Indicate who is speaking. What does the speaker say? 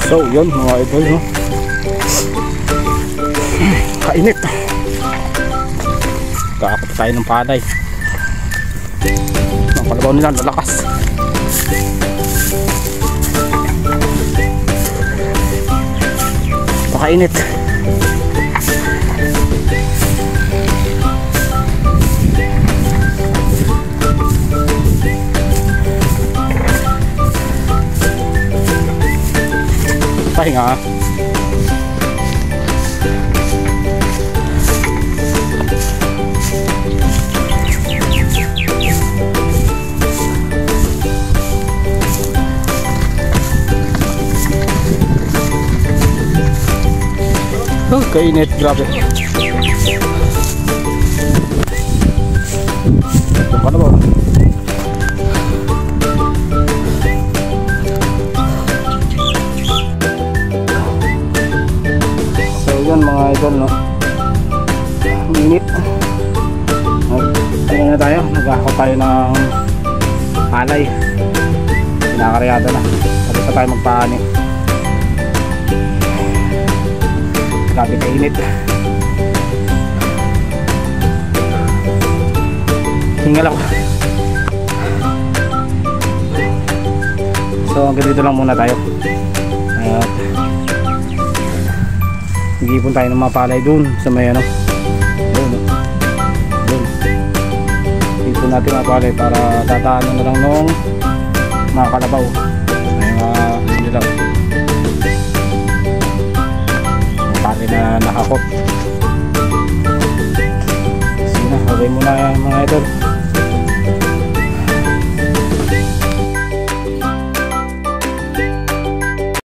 Speaker 1: So yun mga idol, no? Kainit. Kakapit tayo ng palay. Ang kalabaw nila lalakas. Pakainit. Pahinga. Oh, kainit, grabe. Ito pa na ba? So yun mga idol, no? Minit. Ano na tayo? Nag-ahakot tayo ng palay. Pinakaryada na. Tapos na tayo magpaani. Grabe kainit. Hingal ako. So hanggang dito lang muna tayo. At mag-iipon tayo ng mga palay dun sa may ano. Dun. Ipon natin mga palay para dadaanan na lang nung mga kalabaw. Hindi lang palay na nakakot. Sige na, hagay muna mga idol.